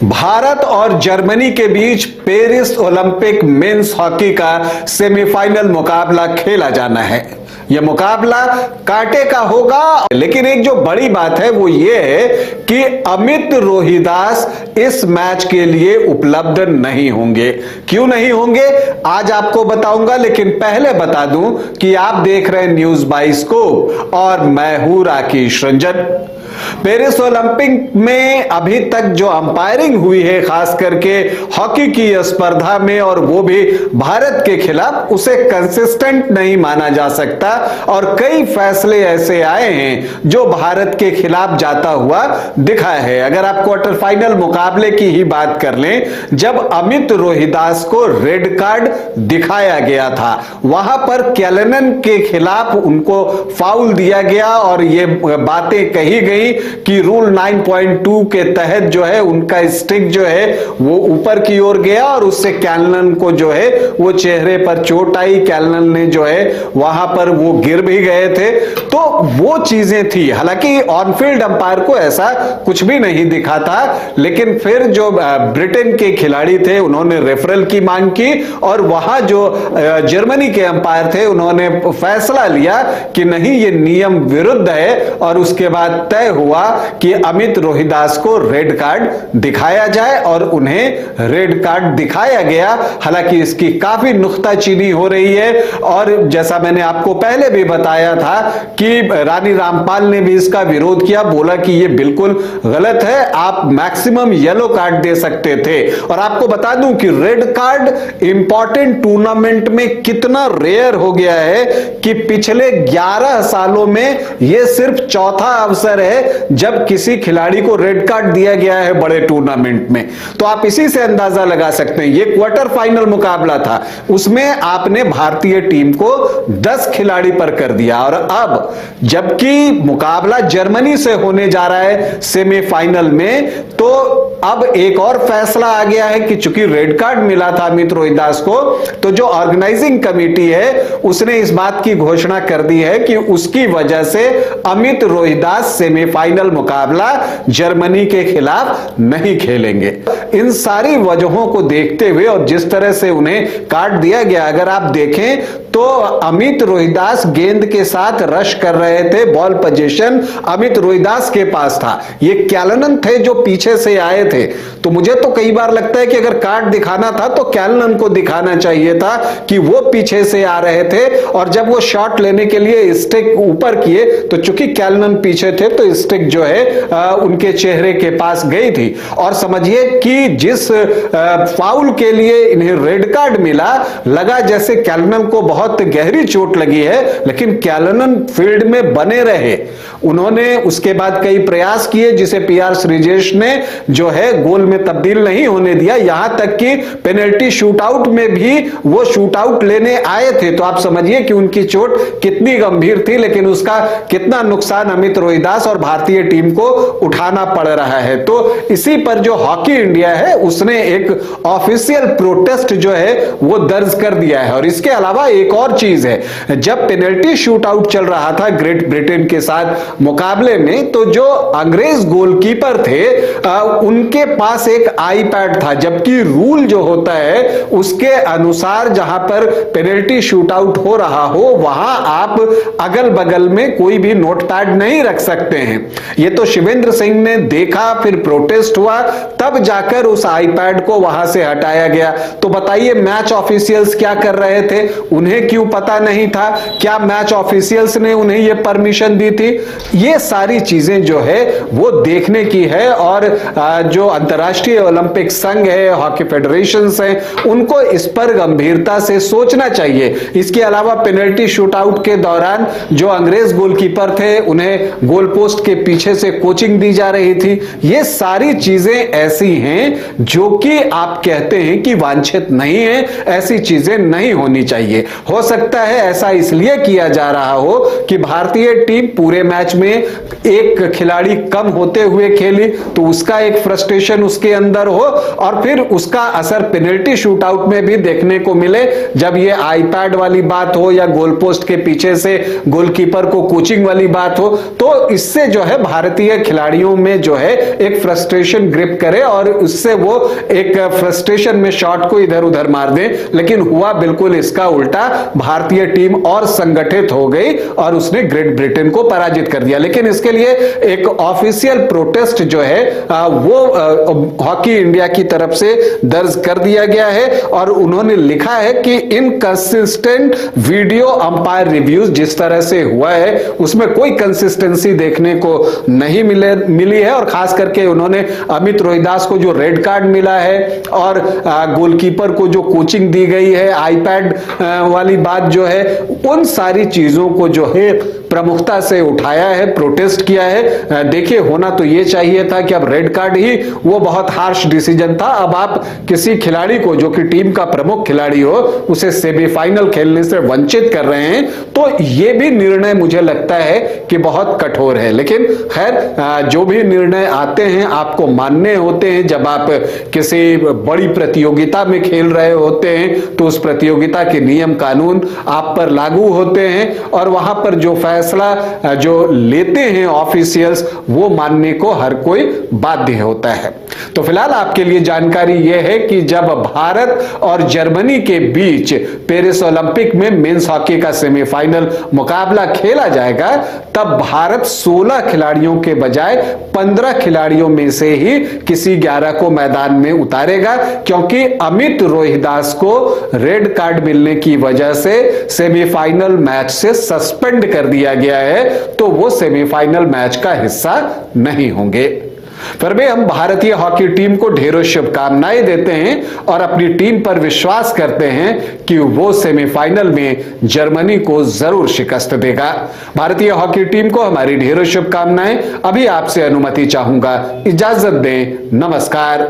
भारत और जर्मनी के बीच Paris Olympic men's hockey का सेमीफाइनल मुकाबला खेला जाना है। यह मुकाबला कांटे का होगा, लेकिन एक जो बड़ी बात है वो ये है कि अमित रोहिदास इस मैच के लिए उपलब्ध नहीं होंगे। क्यों नहीं होंगे आज आपको बताऊंगा, लेकिन पहले बता दूं कि आप देख रहे हैं न्यूज बाइस्कोप और मैं हूं राकेश रंजन। पेरिस ओलंपिक में अभी तक जो अंपायरिंग हुई है, खास करके हॉकी की स्पर्धा में, और वो भी भारत के खिलाफ, उसे कंसिस्टेंट नहीं माना जा सकता और कई फैसले ऐसे आए हैं जो भारत के खिलाफ जाता हुआ दिखा है। अगर आप क्वार्टर फाइनल मुकाबले की ही बात कर लें, जब अमित रोहिदास को रेड कार्ड दिखाया गया था, वहां पर कैलेनन के खिलाफ उनको फाउल दिया गया और ये बातें कही गई कि रूल 9.2 के तहत जो है उनका स्टिक जो है वो ऊपर की ओर गया और उससे कैलेनन को जो है वो चेहरे पर चोट आई। कैलेनन ने जो है वहां पर वो गिर भी गए थे, तो वो चीजें थी। हालांकि ऑनफील्ड अंपायर को ऐसा कुछ भी नहीं दिखा था, लेकिन फिर जो ब्रिटेन के खिलाड़ी थे उन्होंने रेफरल की मांग की और वहां जो जर्मनी के अंपायर थे उन्होंने फैसला लिया कि नहीं, ये नियम विरुद्ध है, और उसके बाद तय हुआ कि अमित रोहिदास को रेड कार्ड दिखाया जाए और उन्हें रेड कार्ड दिखाया गया। हालांकि इसकी काफी नुक्ताचीनी हो रही है और जैसा मैंने आपको पहले भी बताया था कि रानी रामपाल ने भी इसका विरोध किया, बोला कि यह बिल्कुल गलत है, आप मैक्सिमम येलो कार्ड दे सकते थे। और आपको बता दूं कि रेड कार्ड इंपॉर्टेंट टूर्नामेंट में कितना रेयर हो गया है कि पिछले 11 सालों में यह सिर्फ चौथा अवसर है जब किसी खिलाड़ी को रेड कार्ड दिया गया है बड़े टूर्नामेंट में। तो आप इसी से अंदाजा लगा सकते हैं, यह क्वार्टर फाइनल मुकाबला था, उसमें आपने भारतीय टीम को 10 खिलाड़ी पर कर दिया। और अब जबकि मुकाबला जर्मनी से होने जा रहा है सेमीफाइनल में, तो अब एक और फैसला आ गया है कि चूंकि रेड कार्ड मिला था अमित रोहिदास को, तो जो ऑर्गेनाइजिंग कमेटी है उसने इस बात की घोषणा कर दी है कि उसकी वजह से अमित रोहिदास सेमीफाइनल मुकाबला जर्मनी के खिलाफ नहीं खेलेंगे। इन सारी वजहों को देखते हुए और जिस तरह से उन्हें कार्ड दिया गया, अगर आप देखें तो अमित रोहिदास गेंद के साथ रश कर रहे थे, बॉल पोजीशन अमित रोहिदास के पास था, ये कैलेनन थे जो पीछे से आए थे। तो मुझे तो कई बार लगता है कि अगर कार्ड दिखाना था तो कैलेनन को दिखाना चाहिए था कि वो पीछे से आ रहे थे, और जब वो शॉट लेने के लिए स्टिक ऊपर किए तो चूंकि कैलेनन पीछे थे तो स्टिक जो है उनके चेहरे के पास गई थी। और समझिए कि जिस फाउल के लिए इन्हें रेड कार्ड मिला, लगा जैसे कैलेनन को बहुत गहरी चोट लगी है, लेकिन कैलेनन फील्ड में बने रहे। उन्होंने उसके बाद कई प्रयास किए जिसे पीआर श्रीजेश ने जो है गोल में तब्दील नहीं होने दिया, यहां तक कि पेनल्टी शूटआउट में भी वो शूटआउट लेने आए थे। तो आप समझिए कि उनकी चोट कितनी गंभीर थी, लेकिन उसका कितना नुकसान अमित रोहिदास और भारतीय टीम को उठाना पड़ रहा है। तो इसी पर जो हॉकी इंडिया है उसने एक ऑफिशियल प्रोटेस्ट जो है वो दर्ज कर दिया है। और इसके अलावा एक और चीज है, जब पेनल्टी शूटआउट चल रहा था ग्रेट ब्रिटेन के साथ मुकाबले में, तो जो अंग्रेज गोलकीपर थे उनके पास एक आईपैड था, जबकि रूल जो होता है उसके अनुसार जहां पर पेनल्टी शूटआउट हो रहा हो वहां आप अगल बगल में कोई भी नोटपैड नहीं रख सकते हैं। ये तो शिवेंद्र सिंह ने देखा, फिर प्रोटेस्ट हुआ, तब जाकर उस आईपैड को वहां से हटाया गया। तो बताइए मैच ऑफिशियल्स क्या कर रहे थे, उन्हें क्यों पता नहीं था? क्या मैच ऑफिशियल्स ने उन्हें यह परमिशन दी थी? ये सारी चीजें जो है वो देखने की है, और जो अंतर्राष्ट्रीय ओलंपिक संघ है, हॉकी फेडरेशन है, उनको इस पर गंभीरता से सोचना चाहिए। इसके अलावा पेनल्टी शूटआउट के दौरान जो अंग्रेज गोलकीपर थे उन्हें गोल पोस्ट के पीछे से कोचिंग दी जा रही थी। ये सारी चीजें ऐसी हैं जो कि आप कहते हैं कि वांछित नहीं है, ऐसी चीजें नहीं होनी चाहिए। हो सकता है ऐसा इसलिए किया जा रहा हो कि भारतीय टीम पूरे मैच में एक खिलाड़ी कम होते हुए खेली, तो उसका एक फ्रस्ट्रेशन उसके अंदर हो और फिर उसका असर पेनल्टी शूटआउट में भी देखने को मिले, जब ये आईपैड वाली बात हो या गोल पोस्ट के पीछे से गोलकीपर को कोचिंग वाली बात हो। तो इससे जो है भारतीय खिलाड़ियों में जो है एक फ्रस्ट्रेशन ग्रिप करे और इससे वो एक फ्रस्ट्रेशन में शॉट को इधर उधर मार दें, लेकिन हुआ बिल्कुल इसका उल्टा। भारतीय टीम और संगठित हो गई और उसने ग्रेट ब्रिटेन को पराजित कर दिया। लेकिन इसके लिए एक ऑफिशियल प्रोटेस्ट जो है वो हॉकी इंडिया की तरफ से दर्ज कर दिया गया है और उन्होंने लिखा है कि इनकंसिस्टेंट वीडियो अंपायर रिव्यूज जिस तरह से हुआ है उसमें कोई कंसिस्टेंसी देखने को नहीं मिली है। और खास करके उन्होंने अमित रोहिदास को जो रेड कार्ड मिला है और गोलकीपर को जो कोचिंग दी गई है, आईपैड वाली बात जो है, उन सारी चीजों को जो है प्रमुखता से उठाया है, प्रोटेस्ट किया है। देखिए, होना तो यह चाहिए था कि अब रेड कार्ड ही वो बहुत हार्श डिसीजन था। अब आप किसी खिलाड़ी को जो कि टीम का प्रमुख खिलाड़ी हो उसे सेमीफाइनल खेलने से वंचित कर रहे हैं, तो यह भी निर्णय मुझे लगता है कि बहुत कठोर है। लेकिन खैर, जो भी निर्णय आते हैं आपको मानने होते हैं। जब आप किसी बड़ी प्रतियोगिता में खेल रहे होते हैं तो उस प्रतियोगिता के नियम कानून आप पर लागू होते हैं और वहां पर जो फैसला जो लेते हैं ऑफिशियल्स वो मानने को हर कोई बाध्य होता है। तो फिलहाल आपके लिए जानकारी यह है कि जब भारत और जर्मनी के बीच पेरिस ओलंपिक में मेंस हॉकी का सेमीफाइनल मुकाबला खेला जाएगा तब भारत 16 खिलाड़ियों के बजाय 15 खिलाड़ियों में से ही किसी 11 को मैदान में उतारेगा, क्योंकि अमित रोहिदास को रेड कार्ड मिलने की वजह से सेमीफाइनल मैच से सस्पेंड कर दिया गया है, तो वो सेमीफाइनल मैच का हिस्सा नहीं होंगे। फिर भी हम भारतीय हॉकी टीम को ढेरों शुभकामनाएं देते हैं और अपनी टीम पर विश्वास करते हैं कि वो सेमीफाइनल में जर्मनी को जरूर शिकस्त देगा। भारतीय हॉकी टीम को हमारी ढेरों शुभकामनाएं। अभी आपसे अनुमति चाहूंगा, इजाजत दें, नमस्कार।